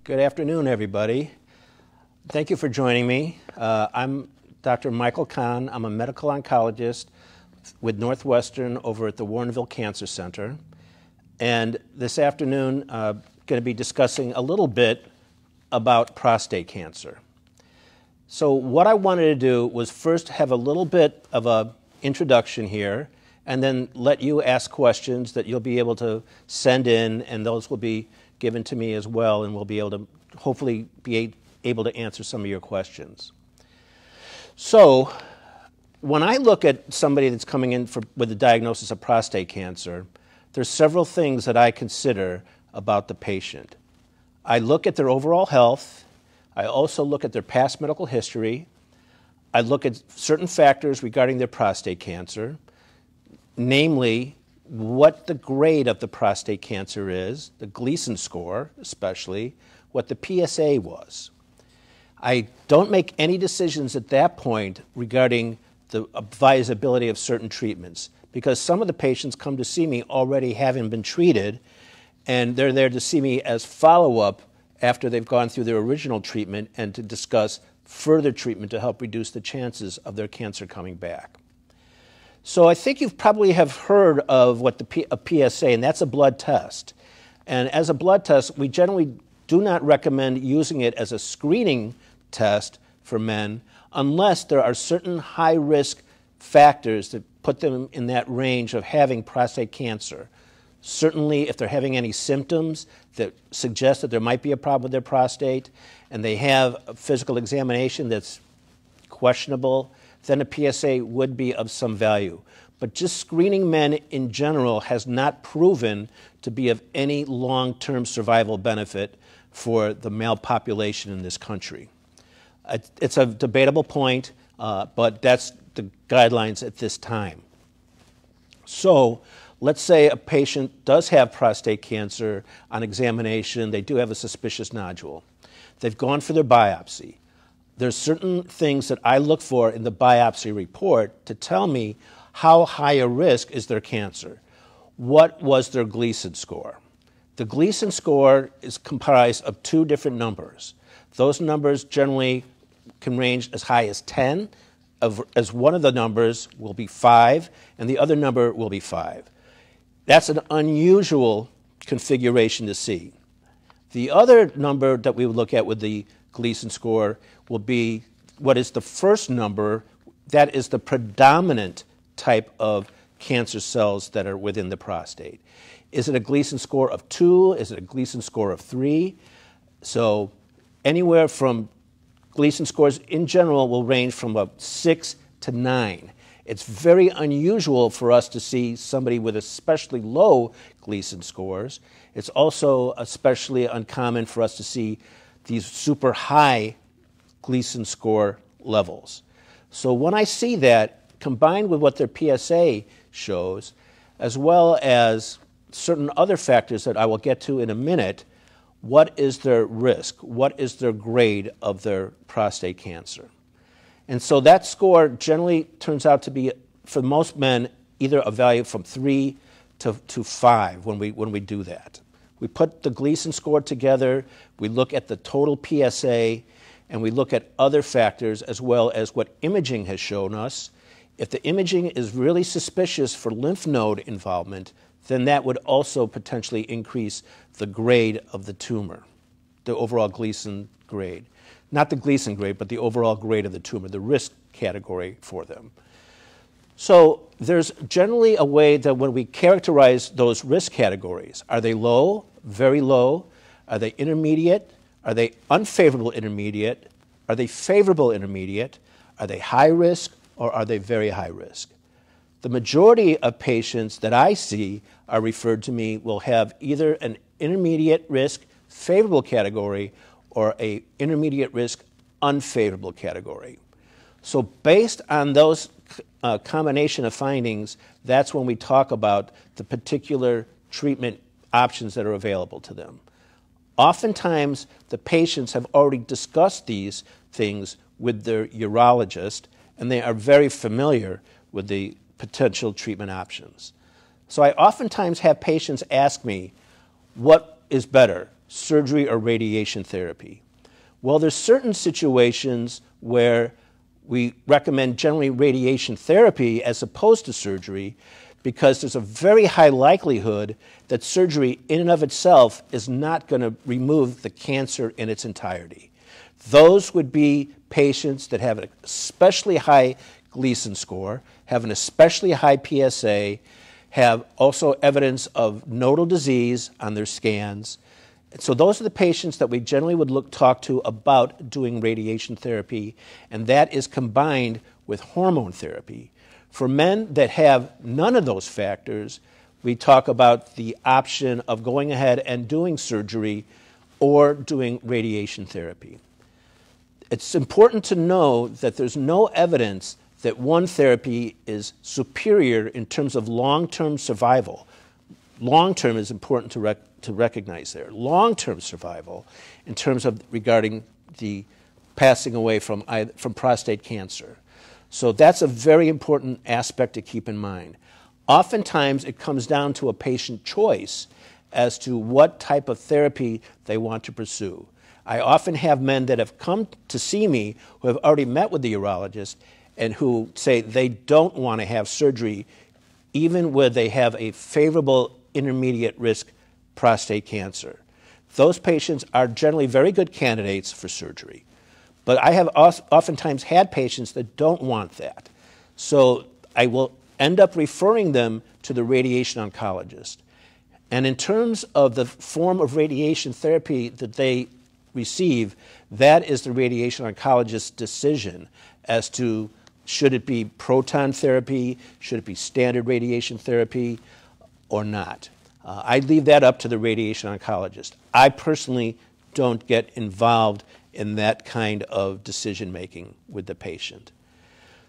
Good afternoon, everybody. Thank you for joining me. I'm Dr. Michael Kahn. I'm a medical oncologist with Northwestern over at the Warrenville Cancer Center. And this afternoon, I'm going to be discussing a little bit about prostate cancer. So what I wanted to do was first have a little bit of an introduction here, and then let you ask questions that you'll be able to send in, and those will be given to me as well, and we'll be able to hopefully be able to answer some of your questions. So when I look at somebody that's coming in with a diagnosis of prostate cancer, there's several things that I consider about the patient. I look at their overall health. I also look at their past medical history. I look at certain factors regarding their prostate cancer, namely what the grade of the prostate cancer is, the Gleason score especially, what the PSA was. I don't make any decisions at that point regarding the advisability of certain treatments, because some of the patients come to see me already having been treated, and they're there to see me as follow-up after they've gone through their original treatment and to discuss further treatment to help reduce the chances of their cancer coming back. So I think you probably have heard of what a PSA, and that's a blood test. And as a blood test, we generally do not recommend using it as a screening test for men unless there are certain high-risk factors that put them in that range of having prostate cancer. Certainly, if they're having any symptoms that suggest that there might be a problem with their prostate, and they have a physical examination that's questionable, then a PSA would be of some value. But just screening men in general has not proven to be of any long-term survival benefit for the male population in this country. It's a debatable point, but that's the guidelines at this time. So let's say a patient does have prostate cancer on examination. They do have a suspicious nodule. They've gone for their biopsy. There's certain things that I look for in the biopsy report to tell me how high a risk is their cancer. What was their Gleason score? The Gleason score is comprised of two different numbers. Those numbers generally can range as high as 10, as one of the numbers will be 5, and the other number will be 5. That's an unusual configuration to see. The other number that we would look at with the Gleason score will be what is the first number. That is the predominant type of cancer cells that are within the prostate. Is it a Gleason score of 2? Is it a Gleason score of 3? So anywhere from Gleason scores in general will range from a 6 to 9. It's very unusual for us to see somebody with especially low Gleason scores. It's also especially uncommon for us to see these super high Gleason score levels. So when I see that, combined with what their PSA shows, as well as certain other factors that I will get to in a minute, what is their risk? What is their grade of their prostate cancer? And so that score generally turns out to be, for most men, either a value from 3 to 5 when we do that. We put the Gleason score together, we look at the total PSA, and we look at other factors as well as what imaging has shown us. If the imaging is really suspicious for lymph node involvement, then that would also potentially increase the grade of the tumor, the overall Gleason grade. Not the Gleason grade, but the overall grade of the tumor, the risk category for them. So there's generally a way that when we characterize those risk categories, are they low, very low? Are they intermediate? Are they unfavorable intermediate? Are they favorable intermediate? Are they high risk, or are they very high risk? The majority of patients that I see are referred to me will have either an intermediate risk, favorable category, or a intermediate risk, unfavorable category. So based on those combination of findings, that's when we talk about the particular treatment options that are available to them. Oftentimes, the patients have already discussed these things with their urologist, and they are very familiar with the potential treatment options. So I oftentimes have patients ask me, what is better, surgery or radiation therapy? Well, there's certain situations where we recommend generally radiation therapy as opposed to surgery because there's a very high likelihood that surgery in and of itself is not going to remove the cancer in its entirety. Those would be patients that have an especially high Gleason score, have an especially high PSA, have also evidence of nodal disease on their scans. So those are the patients that we generally would talk to about doing radiation therapy, and that is combined with hormone therapy. For men that have none of those factors, we talk about the option of going ahead and doing surgery or doing radiation therapy. It's important to know that there's no evidence that one therapy is superior in terms of long-term survival. Long-term is important to recognize there. Long-term survival in terms of regarding the passing away from prostate cancer. So that's a very important aspect to keep in mind. Oftentimes it comes down to a patient choice as to what type of therapy they want to pursue. I often have men that have come to see me who have already met with the urologist and who say they don't want to have surgery even where they have a favorable intermediate risk prostate cancer. Those patients are generally very good candidates for surgery. But I have oftentimes had patients that don't want that. So I will end up referring them to the radiation oncologist. And in terms of the form of radiation therapy that they receive, that is the radiation oncologist's decision as to should it be proton therapy, should it be standard radiation therapy, or not. I leave that up to the radiation oncologist. I personally don't get involved in that kind of decision making with the patient.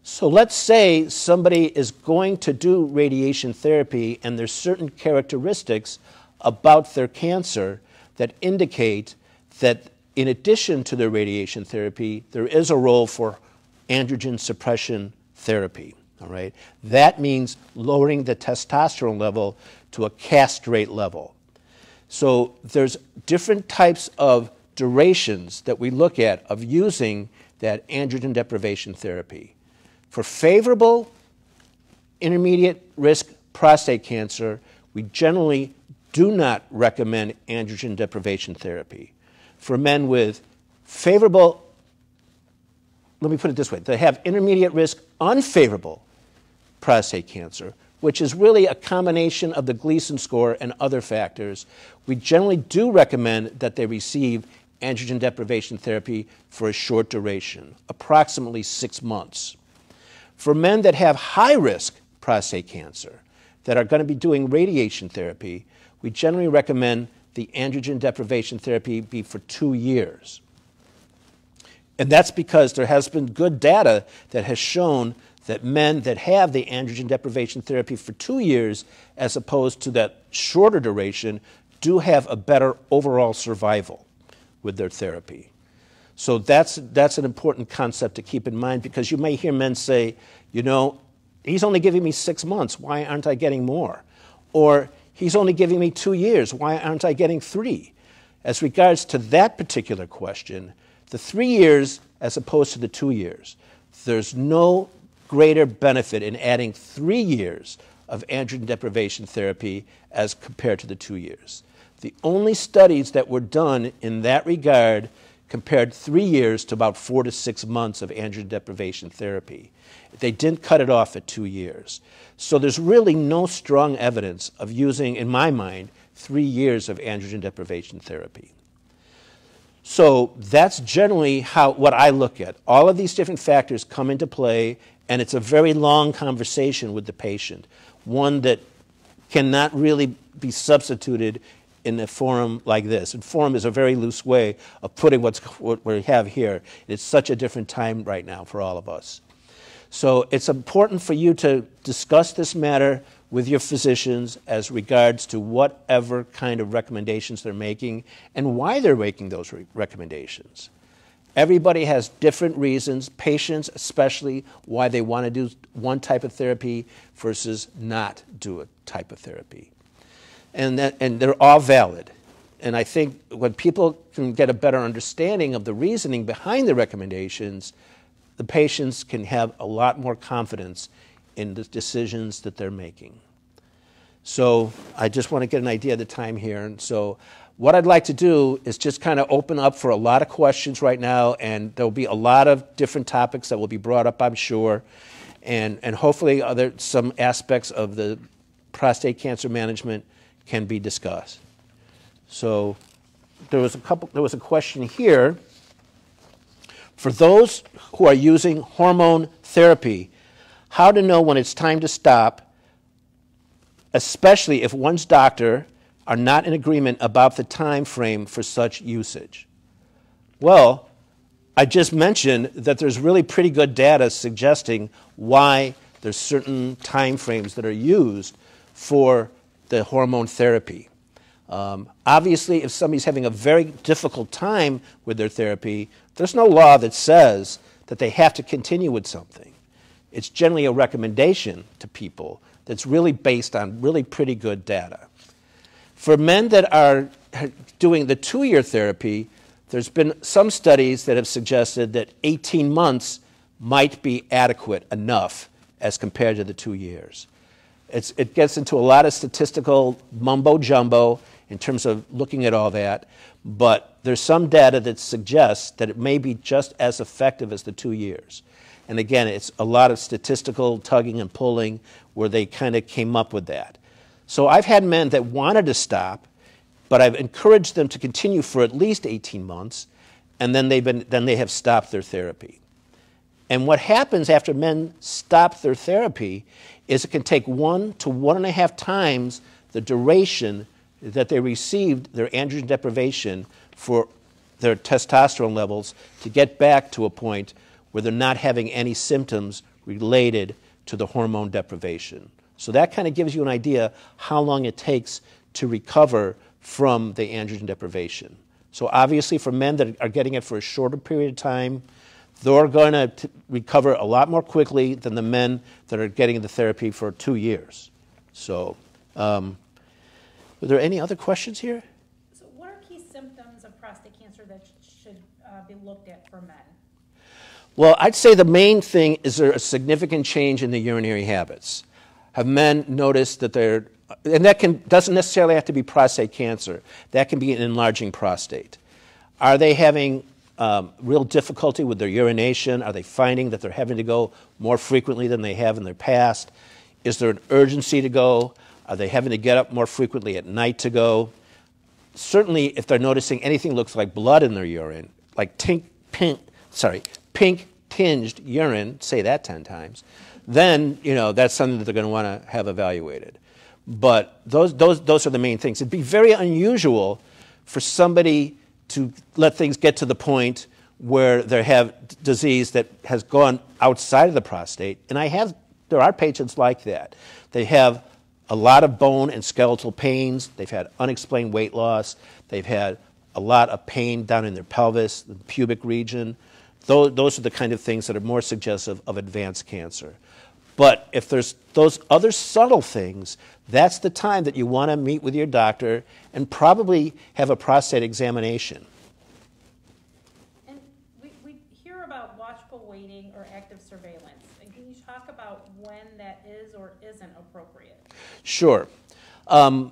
So let's say somebody is going to do radiation therapy and there's certain characteristics about their cancer that indicate that in addition to their radiation therapy, there is a role for androgen suppression therapy. All right? That means lowering the testosterone level to a castrate level. So there's different types of durations that we look at of using that androgen deprivation therapy. For favorable intermediate risk prostate cancer, we generally do not recommend androgen deprivation therapy. For men with favorable, let me put it this way, they have intermediate risk unfavorable prostate cancer, which is really a combination of the Gleason score and other factors, we generally do recommend that they receive androgen deprivation therapy for a short duration, approximately 6 months. For men that have high-risk prostate cancer that are going to be doing radiation therapy, we generally recommend the androgen deprivation therapy be for 2 years. And that's because there has been good data that has shown that men that have the androgen deprivation therapy for 2 years, as opposed to that shorter duration, do have a better overall survival with their therapy. So that's an important concept to keep in mind, because you may hear men say, you know, he's only giving me 6 months, why aren't I getting more? Or he's only giving me 2 years, why aren't I getting 3? As regards to that particular question, the 3 years as opposed to the 2 years, there's no greater benefit in adding 3 years of androgen deprivation therapy as compared to the 2 years. The only studies that were done in that regard compared 3 years to about 4 to 6 months of androgen deprivation therapy. They didn't cut it off at 2 years. So there's really no strong evidence of using, in my mind, 3 years of androgen deprivation therapy. So that's generally what I look at. All of these different factors come into play, and it's a very long conversation with the patient, one that cannot really be substituted in a forum like this. And forum is a very loose way of putting what we have here. It's such a different time right now for all of us. So it's important for you to discuss this matter with your physicians as regards to whatever kind of recommendations they're making and why they're making those recommendations. Everybody has different reasons, patients especially, why they want to do one type of therapy versus not do a type of therapy. And they're all valid. And I think when people can get a better understanding of the reasoning behind the recommendations, the patients can have a lot more confidence in the decisions that they're making. So I just want to get an idea of the time here. And so what I'd like to do is just kind of open up for a lot of questions right now, and there'll be a lot of different topics that will be brought up, I'm sure, and hopefully some aspects of the prostate cancer management can be discussed. So there was a question here. For those who are using hormone therapy, how to know when it's time to stop, especially if one's doctor are not in agreement about the time frame for such usage? Well, I just mentioned that there's really pretty good data suggesting why there's certain time frames that are used for the hormone therapy. Obviously, if somebody's having a very difficult time with their therapy, there's no law that says that they have to continue with something. It's generally a recommendation to people that's really based on really pretty good data. For men that are doing the 2-year therapy, there's been some studies that have suggested that 18 months might be adequate enough as compared to the 2 years. It gets into a lot of statistical mumbo-jumbo in terms of looking at all that, but there's some data that suggests that it may be just as effective as the 2 years. And again, it's a lot of statistical tugging and pulling where they kind of came up with that. So I've had men that wanted to stop, but I've encouraged them to continue for at least 18 months, and then they have stopped their therapy. And what happens after men stop their therapy is it can take 1 to 1.5 times the duration that they received their androgen deprivation for their testosterone levels to get back to a point where they're not having any symptoms related to the hormone deprivation. So that kind of gives you an idea how long it takes to recover from the androgen deprivation. So obviously for men that are getting it for a shorter period of time, they're going to recover a lot more quickly than the men that are getting the therapy for 2 years. So, were there any other questions here? So what are key symptoms of prostate cancer that should be looked at for men? Well, I'd say the main thing is there a significant change in the urinary habits. Have men noticed that they're, and that doesn't necessarily have to be prostate cancer. That can be an enlarging prostate. Are they having real difficulty with their urination? Are they finding that they're having to go more frequently than they have in their past? Is there an urgency to go? Are they having to get up more frequently at night to go? Certainly, if they're noticing anything looks like blood in their urine, like pink-tinged urine, say that 10 times, then that's something that they're going to want to have evaluated. But those are the main things. It'd be very unusual for somebody to let things get to the point where they have disease that has gone outside of the prostate. And there are patients like that. They have a lot of bone and skeletal pains. They've had unexplained weight loss. They've had a lot of pain down in their pelvis, the pubic region. Those are the kind of things that are more suggestive of advanced cancer. But if there's those other subtle things, that's the time that you want to meet with your doctor and probably have a prostate examination. And we hear about watchful waiting or active surveillance. And can you talk about when that is or isn't appropriate? Sure. For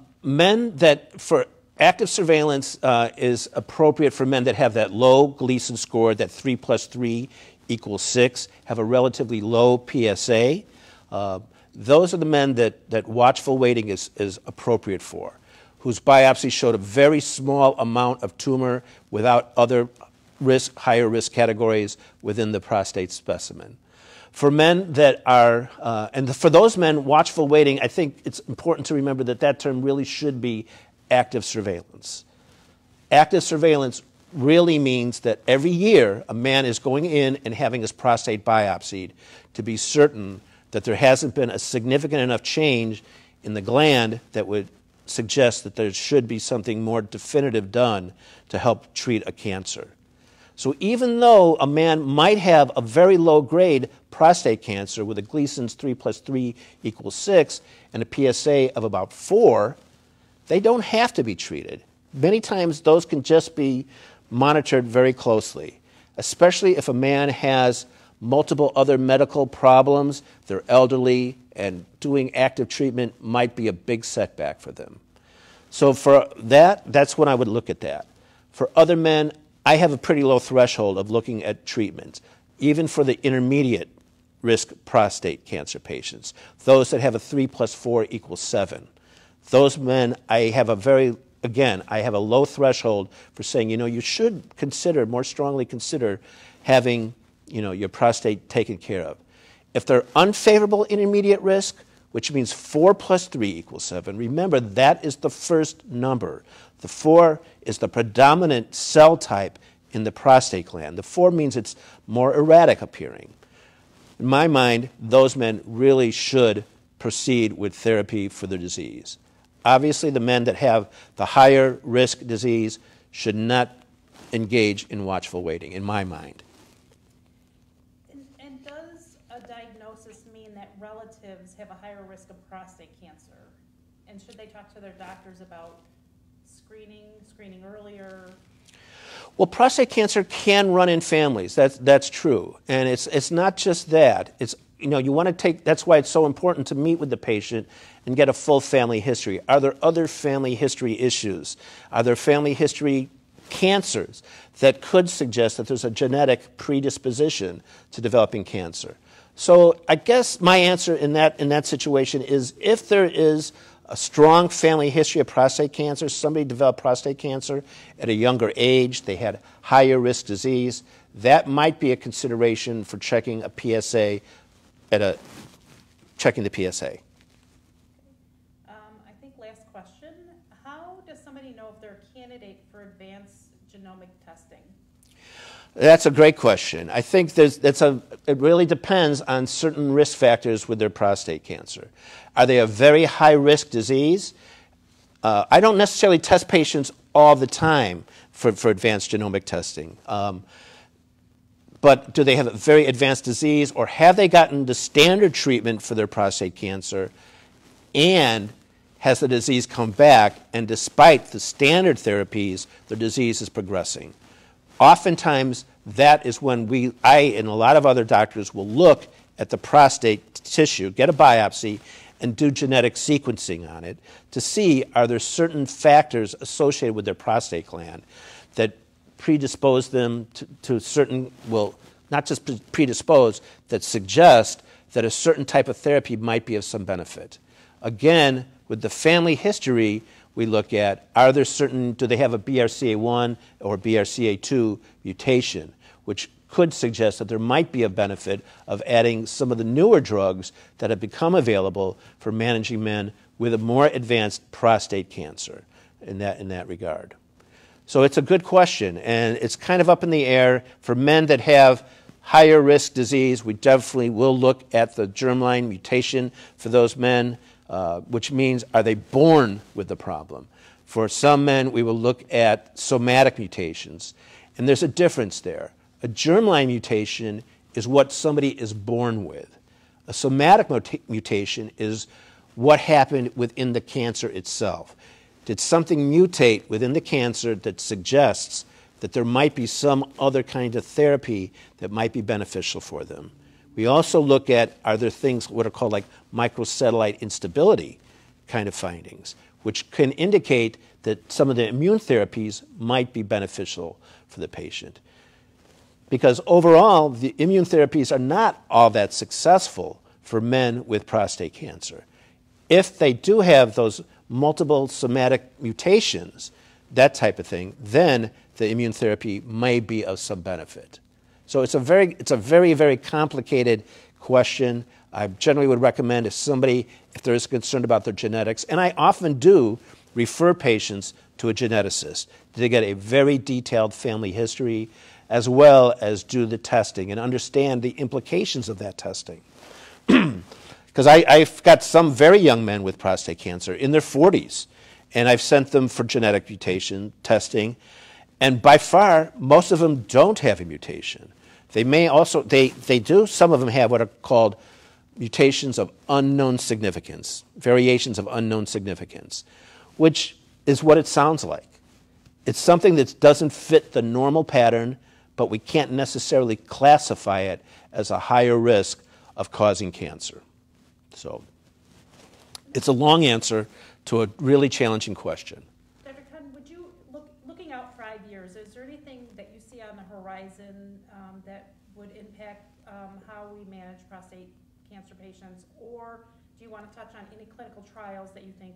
active surveillance is appropriate for men that have that low Gleason score, that 3 + 3 = 6, have a relatively low PSA. Those are the men that watchful waiting is appropriate for, whose biopsy showed a very small amount of tumor without other higher risk categories within the prostate specimen. For men that are, and for those men, watchful waiting, I think it's important to remember that term really should be active surveillance. Active surveillance really means that every year a man is going in and having his prostate biopsied to be certain that there hasn't been a significant enough change in the gland that would suggest that there should be something more definitive done to help treat a cancer. So even though a man might have a very low-grade prostate cancer with a Gleason's 3 + 3 = 6 and a PSA of about 4, they don't have to be treated. Many times those can just be monitored very closely, especially if a man has multiple other medical problems, they're elderly, and doing active treatment might be a big setback for them. So for that's when I would look at that. For other men, I have a pretty low threshold of looking at treatments, even for the intermediate risk prostate cancer patients, those that have a 3 + 4 = 7. Those men, I have a low threshold for saying, you should more strongly consider having, your prostate taken care of. If they're unfavorable intermediate risk, which means 4 + 3 = 7, remember that is the first number. The 4 is the predominant cell type in the prostate gland. The 4 means it's more erratic appearing. In my mind, those men really should proceed with therapy for the disease. Obviously, the men that have the higher risk disease should not engage in watchful waiting, in my mind. And does a diagnosis mean that relatives have a higher risk of prostate cancer? And should they talk to their doctors about screening earlier? Well, prostate cancer can run in families. That's true, and it's not just that. It's you want to take. That's why it's so important to meet with the patient and get a full family history. Are there other family history issues? Are there family history cancers that could suggest that there's a genetic predisposition to developing cancer? So I guess my answer in that situation is if there is a strong family history of prostate cancer, somebody developed prostate cancer at a younger age, they had higher risk disease, that might be a consideration for checking a PSA checking the PSA. I think last question, how does somebody know if they're a candidate for advanced genomic testing? That's a great question. I think it really depends on certain risk factors with their prostate cancer. Are they a very high-risk disease? I don't necessarily test patients all the time for advanced genomic testing. But do they have a very advanced disease, or have they gotten the standard treatment for their prostate cancer, and has the disease come back, and despite the standard therapies, the disease is progressing? Oftentimes, that is when I and a lot of other doctors will look at the prostate tissue, get a biopsy, and do genetic sequencing on it to see are there certain factors associated with their prostate gland that predispose them to certain, well, not just predispose, that suggest that a certain type of therapy might be of some benefit. Again, with the family history, we look at, do they have a BRCA1 or BRCA2 mutation, which could suggest that there might be a benefit of adding some of the newer drugs that have become available for managing men with a more advanced prostate cancer in that regard. So it's a good question, and it's kind of up in the air. For men that have higher risk disease, we definitely will look at the germline mutation for those men, which means are they born with the problem? For some men, we will look at somatic mutations, and there's a difference there. A germline mutation is what somebody is born with. A somatic mutation is what happened within the cancer itself. Did something mutate within the cancer that suggests that there might be some other kind of therapy that might be beneficial for them? We also look at, are there things what are called like microsatellite instability kind of findings, which can indicate that some of the immune therapies might be beneficial for the patient. Because overall, the immune therapies are not all that successful for men with prostate cancer. If they do have those multiple somatic mutations, that type of thing, then the immune therapy may be of some benefit. So it's a very, very complicated question. I generally would recommend if there is concern about their genetics, and I often do refer patients to a geneticist to get a very detailed family history, as well as do the testing and understand the implications of that testing. Because I've got some very young men with prostate cancer in their 40s, and I've sent them for genetic mutation testing, and by far, most of them don't have a mutation. They may also, they do, some of them have what are called mutations of unknown significance, variations of unknown significance, which is what it sounds like. it's something that doesn't fit the normal pattern, but we can't necessarily classify it as a higher risk of causing cancer. So it's a long answer to a really challenging question. Dr. Kahn, would you, looking out 5 years, is there anything that you see on the horizon that would impact how we manage prostate cancer patients, or do you want to touch on any clinical trials that you think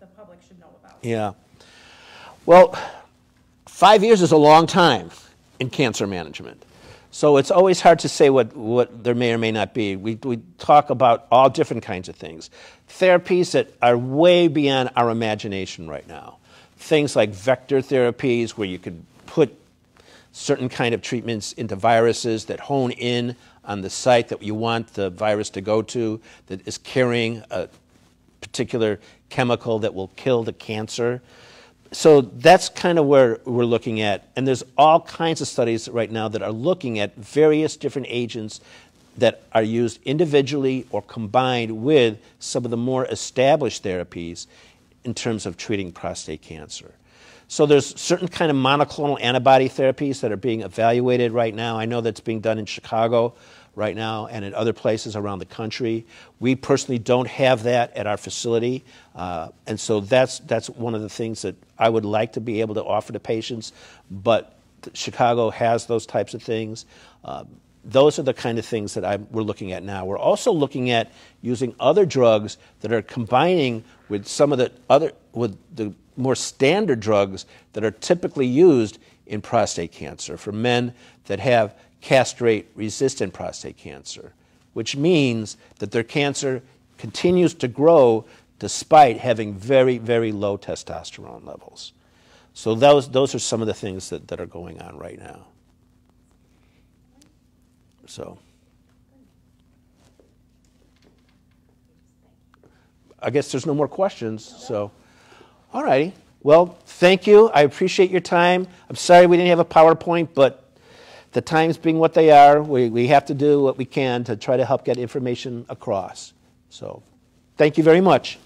the public should know about? Yeah. Well, 5 years is a long time in cancer management. So it's always hard to say what there may or may not be. We talk about all different kinds of things. Therapies that are way beyond our imagination right now. Things like vector therapies, where you could put certain kind of treatments into viruses that hone in on the site that you want the virus to go to, that is carrying a particular chemical that will kill the cancer. So that's kind of where we're looking at. And there's all kinds of studies right now that are looking at various different agents that are used individually or combined with some of the more established therapies in terms of treating prostate cancer. So there's certain kind of monoclonal antibody therapies that are being evaluated right now. I know that's being done in Chicago right now and in other places around the country. We personally don't have that at our facility, and so that's one of the things that I would like to be able to offer to patients, but Chicago has those types of things. Those are the kind of things that we're looking at now. We're also looking at using other drugs that are combining with some of the more standard drugs that are typically used in prostate cancer for men that have castrate-resistant prostate cancer, which means that their cancer continues to grow despite having very, very low testosterone levels. So those are some of the things that are going on right now. So I guess there's no more questions. So, all righty. Well, thank you. I appreciate your time. I'm sorry we didn't have a PowerPoint, but the times being what they are, we have to do what we can to try to help get information across. So, thank you very much.